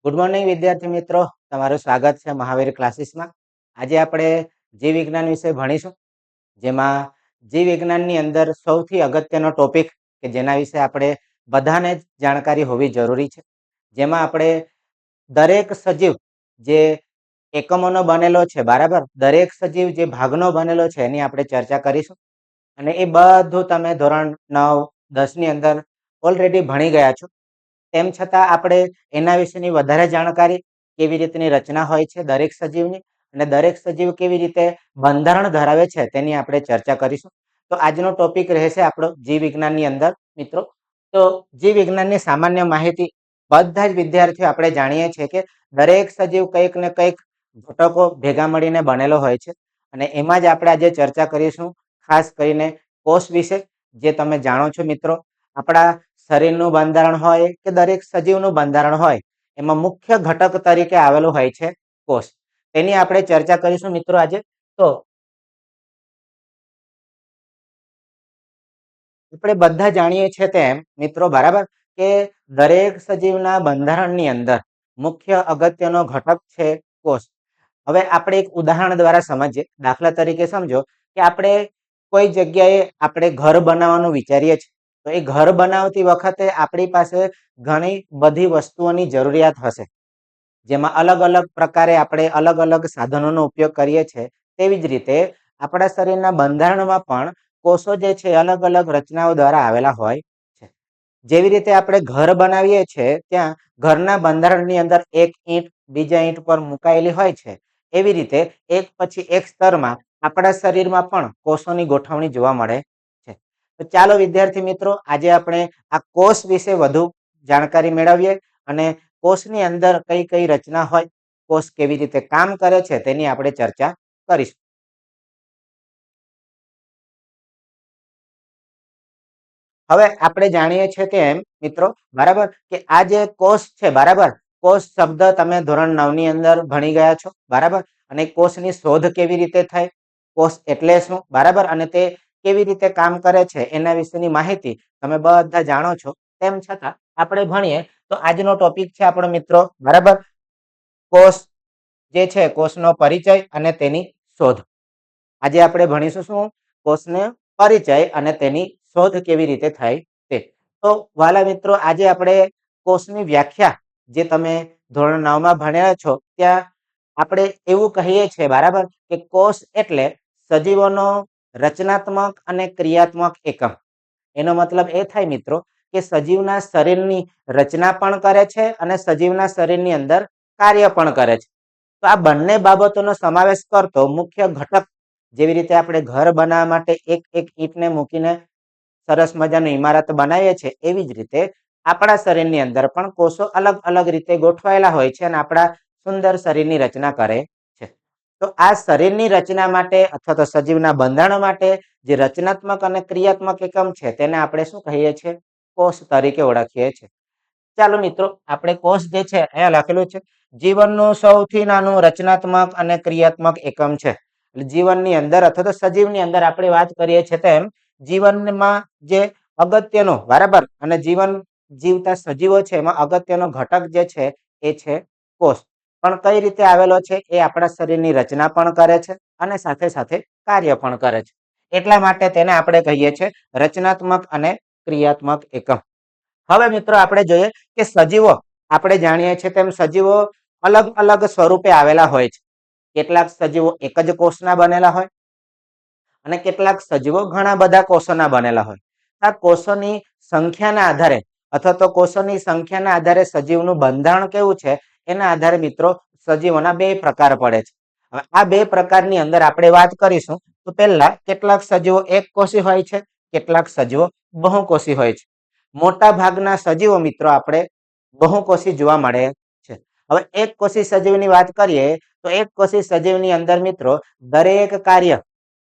Good morning વિદ્યાર્થી મિત્રો, તમારું સ્વાગત છે મહાવીર ક્લાસીસમાં। આજે આપણે જીવ વિજ્ઞાન વિશે ભણીશું, જેમાં જીવ વિજ્ઞાનની અંદર સૌથી અગત્યનો ટોપિક કે જેના વિશે આપણે બધાને જ જાણકારી હોવી જરૂરી છે, જેમાં આપણે દરેક સજીવ જે એકમોનો બનેલો છે, બરાબર, દરેક સજીવ જે ભાગનો બનેલો છે એની આપણે ચર્ચા કરીશું। અને એ બધું તમે ધોરણ 9, 10 ની અંદર ઓલરેડી ભણી ગયા છો। તેમ છતાં આપણે એના વિશેની વધારે જાણકારી, કેવી રીતની રચના હોય છે દરેક સજીવની, અને દરેક સજીવ કેવી રીતે બંધારણ ધરાવે છે તેની આપણે ચર્ચા કરીશું। તો આજનો ટોપિક રહેશે આપણો જીવ વિજ્ઞાનની અંદર મિત્રો। તો જીવ વિજ્ઞાનની સામાન્ય માહિતી બધા જ વિદ્યાર્થીઓ આપણે જાણીએ છીએ કે દરેક સજીવ કંઈક ને કંઈક ઘટકો ભેગા મળીને બનેલો હોય છે, અને એમાં જ આપણે આજે ચર્ચા કરીશું ખાસ કરીને કોષ વિશે। જે તમે જાણો છો મિત્રો, આપણા શરીરનું બંધારણ હોય કે દરેક સજીવનું બંધારણ હોય, એમાં મુખ્ય ઘટક તરીકે આવેલું હોય છે કોષ। તેની આપણે ચર્ચા કરીશું મિત્રો આજે। તો આપણે બધા જાણીએ છીએ તેમ મિત્રો, બરાબર, કે દરેક સજીવના બંધારણની અંદર મુખ્ય અગત્યનો ઘટક છે કોષ। હવે આપણે એક ઉદાહરણ દ્વારા સમજીએ। દાખલા તરીકે સમજો કે આપણે કોઈ જગ્યાએ આપણે ઘર બનાવવાનું વિચારીએ છીએ, તો એ ઘર બનાવતી વખતે આપણી પાસે ઘણી બધી વસ્તુઓની જરૂરિયાત હશે, જેમાં અલગ અલગ પ્રકારે આપણે અલગ અલગ સાધનોનો ઉપયોગ કરીએ છીએ। તેવી જ રીતે આપણા શરીરના બંધારણમાં પણ કોષો જે છે અલગ અલગ રચનાઓ દ્વારા આવેલા હોય છે। જેવી રીતે આપણે ઘર બનાવીએ છીએ, ત્યાં ઘરના બંધારણની અંદર એક ઈંટ બીજા ઈંટ પર મુકાયેલી હોય છે, એવી રીતે એક પછી એક સ્તરમાં આપણા શરીરમાં પણ કોષોની ગોઠવણી જોવા મળે છે। તો ચાલો વિદ્યાર્થી મિત્રો, આજે આપણે આ કોષ વિશે વધુ જાણકારી મેળવીએ, અને કોષની અંદર કઈ કઈ રચના હોય, કોષ કેવી રીતે કામ કરે છે તેની આપણે ચર્ચા કરીશું। હવે આપણે જાણીએ છીએ તેમ મિત્રો, બરાબર, કે આ જે કોષ છે, બરાબર, કોષ શબ્દ તમે ધોરણ 9 ની અંદર ભણી ગયા છો, બરાબર, અને કોષની શોધ કેવી રીતે થાય, કોષ એટલે શું, બરાબર, અને તે કેવી રીતે કામ કરે છે એના વિશેની માહિતી તમે બધા જાણો છો। તેમ છતાં આપણે ભણીએ તો આજનો ટોપિક છે આપણો મિત્રો, બરાબર, કોષ જે છે કોષનો પરિચય અને તેની શોધ। આજે આપણે ભણીશું શું? કોષનો પરિચય અને તેની શોધ કેવી રીતે થાય તે। તો વાલા મિત્રો, આજે આપણે કોષની વ્યાખ્યા, જે તમે ધોરણ 9 માં ભણ્યા છો, ત્યાં આપણે એવું કહીએ છીએ, બરાબર, કે કોષ એટલે સજીવોનો રચનાત્મક અને ક્રિયાત્મક એકમ। એનો મતલબ એ થાય મિત્રો કે સજીવના શરીરની રચના પણ કરે છે અને સજીવના શરીરની અંદર કાર્ય પણ કરે છે। તો આ બંને બાબતોનો સમાવેશ કરતો મુખ્ય ઘટક, જેવી રીતે આપણે ઘર બનાવવા માટે એક એક ઈંટને મૂકીને સરસ મજાની ઇમારત બનાવીએ છીએ, એવી જ રીતે આપણા શરીરની અંદર પણ કોષો અલગ અલગ રીતે ગોઠવાયેલા હોય છે અને આપણા સુંદર શરીરની રચના કરે છે। તો આ શરીરની રચના માટે અથવા તો સજીવના બંધારણ માટે જે રચનાત્મક અને ક્રિયાત્મક એકમ છે, તેને આપણે શું કહીએ છીએ? કોષ તરીકે ઓળખીએ છીએ। ચાલો મિત્રો, આપણે કોષ જે છે અહીંયા લખેલું છે, જીવનનું સૌથી નાનું રચનાત્મક અને ક્રિયાત્મક એકમ છે। એટલે જીવનની અંદર અથવા તો સજીવની અંદર આપણે વાત કરીએ છીએ તેમ જીવનમાં જે અગત્યનો, બરાબર, અને જીવન જીવતા સજીવો છે એમાં અગત્યનો ઘટક જે છે એ છે કોષ। પણ કઈ રીતે આવેલો છે? એ આપણા શરીરની રચના પણ કરે છે અને સાથે સાથે કાર્ય પણ કરે છે। એટલા માટે તેને આપણે કહીએ છીએ રચનાત્મક અને ક્રિયાત્મક એકમ। હવે મિત્રો આપણે જોઈએ કે સજીવો, આપણે જાણીએ છીએ તેમ સજીવો અલગ અલગ સ્વરૂપે આવેલા હોય છે। કેટલાક સજીવો એક જ કોષના બનેલા હોય અને કેટલાક સજીવો ઘણા બધા કોષોના બનેલા હોય। આ કોષોની સંખ્યાના આધારે અથવા તો કોષોની સંખ્યાના આધારે સજીવનું બંધારણ કેવું છે એના આધારે મિત્રો સજીવોના બે પ્રકાર પડે છે। હવે આ બે પ્રકારની અંદર આપણે વાત કરીશું। તો પહેલા, કેટલાક સજીવો એક કોષી હોય છે, કેટલાક સજીવો બહુકોષી હોય છે। મોટા ભાગના સજીવો મિત્રો આપણે બહુકોષી જોવા મળે છે। હવે એક કોષી સજીવની વાત કરીએ તો એક કોષી સજીવની અંદર મિત્રો દરેક કાર્ય,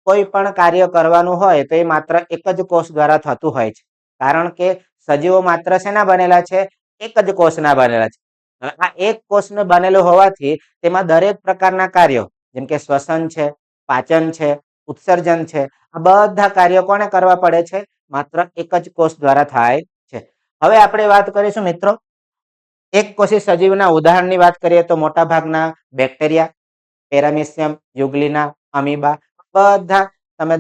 કોઈ પણ કાર્ય કરવાનું હોય તો એ માત્ર એક જ કોષ દ્વારા થતું હોય છે, કારણ કે સજીવો માત્ર શેના બનેલા છે? એક જ કોષના બનેલા છે। હવે આ એક કોષનું બનેલું હોવાથી તેમાં દરેક પ્રકારના કાર્યો, જેમ કે શ્વસન છે, પાચન છે, ઉત્સર્જન છે, આ બધા કાર્યો કોને કરવા પડે છે? માત્ર એક જ કોષ દ્વારા થાય છે। હવે આપણે વાત કરીશું મિત્રો એક કોષી સજીવના ઉદાહરણની વાત કરીએ તો મોટા ભાગના બેક્ટેરિયા, પેરામિશિયમ, યુગ્લિના, અમીબા બધા તમે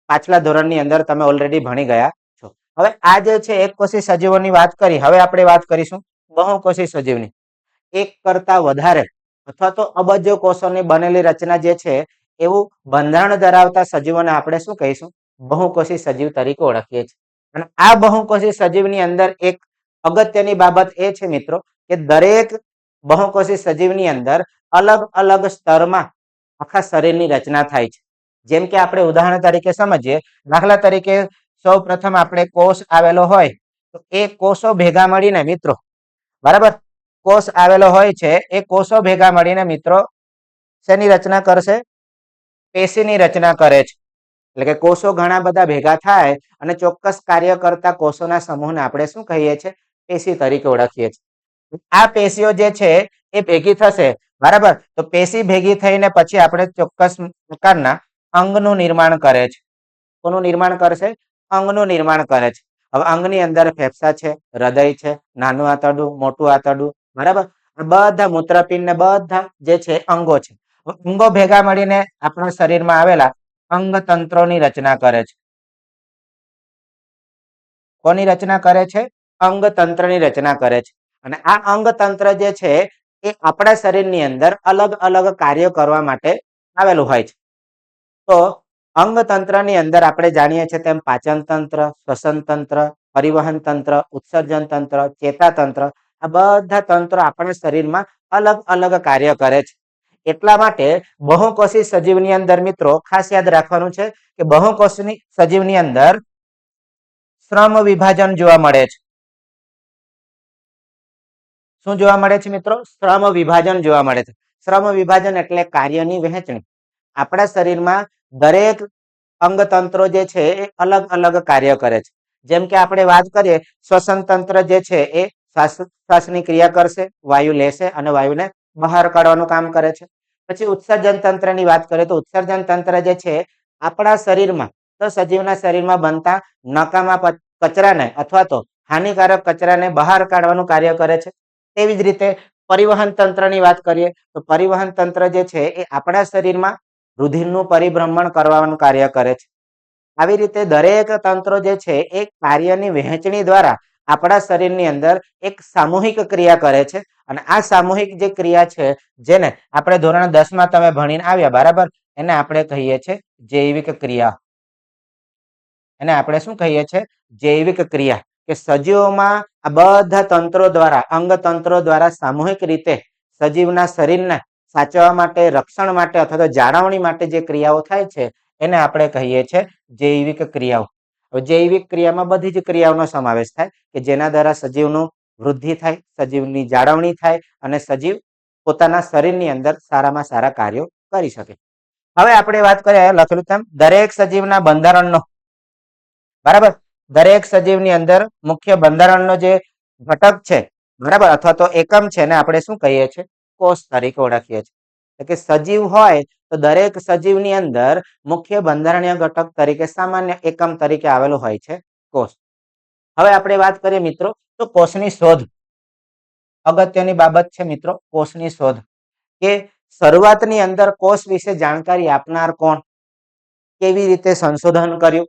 પાછલા ધોરણની અંદર તમે ઓલરેડી ભણી ગયા છો. હવે આ જે છે એક કોષી સજીવોની વાત કરી, હવે આપણે વાત કરીશું બહુકોષી સજીવની. એક કરતા વધારે અથવા તો અબજો કોષોની બનેલી રચના જે છે એવું બંધારણ ધરાવતા સજીવોને આપણે શું કહીશું? બહુકોષી સજીવ તરીકે ઓળખીએ છીએ. અને આ બહુકોષી સજીવની અંદર એક અગત્યની બાબત એ છે મિત્રો કે દરેક બહુકોષી સજીવની અંદર અલગ અલગ સ્તરમાં આખા શરીરની રચના થાય છે. જેમ કે આપણે ઉદાહરણ તરીકે સમજીએ, દાખલા તરીકે સૌ પ્રથમ આપણે કોષ આવેલો હોય તો એ કોષો ભેગા મળીને મિત્રો, બરાબર, કોષ આવેલો હોય છે એ કોષો ભેગા મળીને મિત્રો શેની રચના કરશે? પેશીની રચના કરે છે. એટલે કે કોષો ઘણા બધા ભેગા થાય અને ચોક્કસ કાર્ય કરતા કોષોના સમૂહને આપણે શું કહીએ છીએ? પેશી તરીકે ઓળખીએ છીએ. આ પેશીઓ જે છે એ ભેગી થશે, બરાબર, તો પેશી ભેગી થઈને પછી આપણે ચોક્કસ પ્રકારના અંગનું નિર્માણ કરે છે. કોનું નિર્માણ કરશે? અંગનું નિર્માણ કરે છે. હવે અંગની અંદર ફેફસા છે, હૃદય છે, નાનું આંતરડું, મોટું આંતરડું, બરાબર, બધા મૂત્રપિંડ ને બધા જે છે અંગો છે. અંગો ભેગા મળીને આપણા શરીરમાં આવેલા અંગ તંત્રોની રચના કરે છે. કોની રચના કરે છે? અંગ તંત્રની રચના કરે છે. અને આ અંગ તંત્ર જે છે એ આપણા શરીરની અંદર અલગ અલગ કાર્યો કરવા માટે આવેલું હોય છે. તો અંગ તંત્રની અંદર આપણે જાણીએ છીએ તેમ પાચન તંત્ર, શ્વસન તંત્ર, પરિવહન તંત્ર, ઉત્સર્જન તંત્ર, ચેતાતંત્ર, આ બધા તંત્રો આપણા શરીરમાં અલગ અલગ કાર્ય કરે છે. એટલા માટે બહુકોષી સજીવની અંદર મિત્રો ખાસ યાદ રાખવાનું છે કે બહુકોષી સજીવની અંદર શ્રમ વિભાજન જોવા મળે છે. શું જોવા મળે છે મિત્રો? શ્રમ વિભાજન જોવા મળે છે. શ્રમ વિભાજન એટલે કાર્યની વહેંચણી. આપણા શરીરમાં દરેક અંગ તંત્રો જે છે એ અલગ અલગ કાર્ય કરે છે. જેમ કે આપણે વાત કરીએ, શ્વસન તંત્ર જે છે એ શ્વાસની ક્રિયા કરશે, વાયુ લેશે અને વાયુને બહાર કાઢવાનું કામ કરે છે. પછી ઉત્સર્જન તંત્રની વાત કરીએ તો ઉત્સર્જન તંત્ર જે છે આપણા શરીરમાં, તો સજીવના શરીરમાં બનતા નકામા કચરાને અથવા તો હાનિકારક કચરાને બહાર કાઢવાનું કાર્ય કરે છે. તેવી જ રીતે પરિવહન તંત્રની વાત કરીએ તો પરિવહન તંત્ર જે છે એ આપણા શરીરમાં રુધિરનું પરિભ્રમણ કરવાનું કાર્ય કરે છે. આવી રીતે દરેક તંત્રો જે છે એ કાર્યની વહેંચણી દ્વારા આપણા શરીરની અંદર એક સામૂહિક ક્રિયા કરે છે. અને આ સામૂહિક જે ક્રિયા છે જેને આપણે ધોરણ 10માં તમે ભણીને આવ્યા, બરાબર, એને આપણે કહીએ છીએ જૈવિક ક્રિયા. એને આપણે શું કહીએ છીએ? જૈવિક ક્રિયા. કે સજીવોમાં આ બધા તંત્રો દ્વારા, અંગ તંત્રો દ્વારા સામૂહિક રીતે સજીવના શરીરને સાચવવા માટે, રક્ષણ માટે અથવા તો જાળવણી માટે જે ક્રિયાઓ થાય છે એને આપણે કહીએ છીએ જૈવિક ક્રિયાઓ. હવે જૈવિક ક્રિયામાં બધી જ ક્રિયાઓનો સમાવેશ થાય કે જેના દ્વારા સજીવનું વૃદ્ધિ થાય, સજીવની જાળવણી થાય અને સજીવ પોતાના શરીરની અંદર સારામાં સારા કાર્યો કરી શકે. હવે આપણે વાત કરીએ લખેલું તેમ દરેક સજીવના બંધારણનો, બરાબર, દરેક સજીવની અંદર મુખ્ય બંધારણનો જે ઘટક છે, બરાબર, અથવા તો એકમ છે ને આપણે શું કહીએ છીએ? કોષ તરીકે ઓળખીએ છીએ. એટલે કે સજીવ હોય તો દરેક સજીવની અંદર મુખ્ય બંધારણીય ઘટક તરીકે સામાન્ય એકમ તરીકે આવેલું હોય છે કોષ. હવે આપણે વાત કરીએ મિત્રો તો કોષની શોધ. અગત્યની બાબત છે મિત્રો કોષની શોધ. કે શરૂઆતની અંદર કોષ વિશે જાણકારી આપનાર કોણ? કેવી રીતે સંશોધન કર્યું?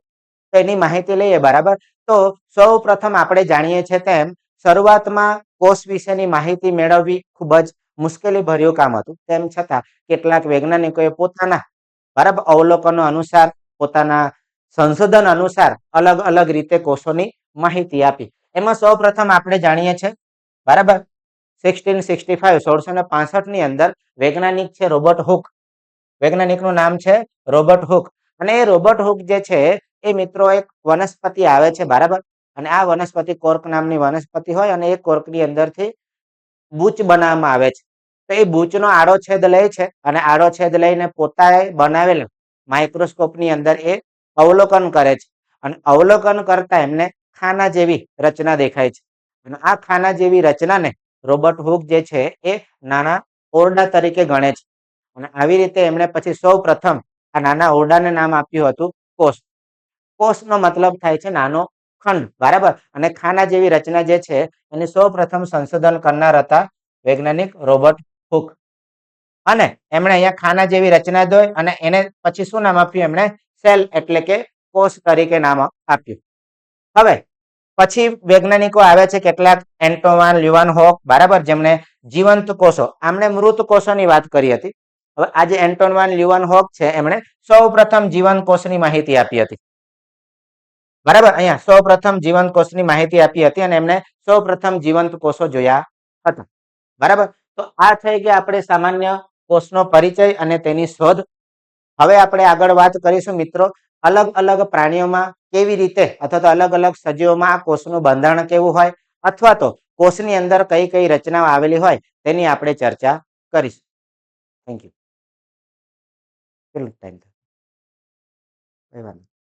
એની માહિતી લઈએ, બરાબર. તો સૌ પ્રથમ આપણે જાણીએ છીએ તેમ શરૂઆતમાં કોષ વિશેની માહિતી મેળવવી ખૂબ જ મુશ્કેલી ભર્યું કામ હતું. તેમ છતાં કેટલાક વૈજ્ઞાનિકોએ પોતાના, બરાબર, અવલોકનો અનુસાર, પોતાના સંશોધન અનુસાર અલગ અલગ રીતે કોષોની માહિતી આપી. એમાં સૌ પ્રથમ આપણે જાણીએ છીએ, બરાબર, 1665 ની અંદર વૈજ્ઞાનિક છે રોબર્ટ હુક. વૈજ્ઞાનિકનું નામ છે રોબર્ટ હુક. અને એ રોબર્ટ હુક જે છે એ મિત્રો એક વનસ્પતિ આવે છે, બરાબર, અને આ વનસ્પતિ કોર્ક નામની વનસ્પતિ હોય અને એ કોર્કની અંદરથી બૂચ બનાવવામાં આવે છે. તો એ બૂચનો આડો છેદ લે છે અને આડો છેદ લઈને પોતાએ બનાવેલ માઇક્રોસ્કોપની અંદર એ અવલોકન કરે છે. અને અવલોકન કરતા એમને ખાના જેવી રચના દેખાય છે. અને આ ખાના જેવી રચનાને રોબર્ટ હુક જે છે એ નાના ઓરડા તરીકે ગણે છે. અને આવી રીતે એમણે પછી સૌ પ્રથમ આ નાના ઓરડાને નામ આપ્યું હતું કોષ. કોષનો મતલબ થાય છે નાનો ખંડ, બરાબર. અને ખાના જેવી રચના જે છે એની સૌપ્રથમ સંશોધન કરનાર હતા વૈજ્ઞાનિક રોબર્ટ હુક. અને એમણે અહીંયા ખાના જેવી રચના જોઈ અને એને પછી શું નામ આપ્યું એમણે? સેલ એટલે કે કોષ તરીકે નામ આપ્યું. હવે પછી વૈજ્ઞાનિકો આવે છે કેટલાક, એન્ટોવાન લ્યુવાનહોક, બરાબર, જેમણે જીવંત કોષો, આમણે મૃત કોષોની વાત કરી હતી. હવે આજે એન્ટોવાન લ્યુવાનહોક છે એમણે સૌપ્રથમ જીવંત કોષની માહિતી આપી હતી, બરાબર. અહીંયા સૌપ્રથમ જીવંત કોષની માહિતી આપી હતી અને એમણે સૌપ્રથમ જીવંત કોષો જોયા હતા, બરાબર. તો આ થઈ ગયા આપણે સામાન્ય કોષનો પરિચય અને તેની શોધ. હવે આપણે આગળ વાત કરીશું મિત્રો અલગ અલગ પ્રાણીઓમાં કેવી રીતે અથવા તો અલગ અલગ સજીવોમાં આ કોષનું બંધારણ કેવું હોય અથવા તો કોષની અંદર કઈ કઈ રચનાઓ આવેલી હોય તેની આપણે ચર્ચા કરીશું. Thank you. કેટલો ટાઈમ થયો?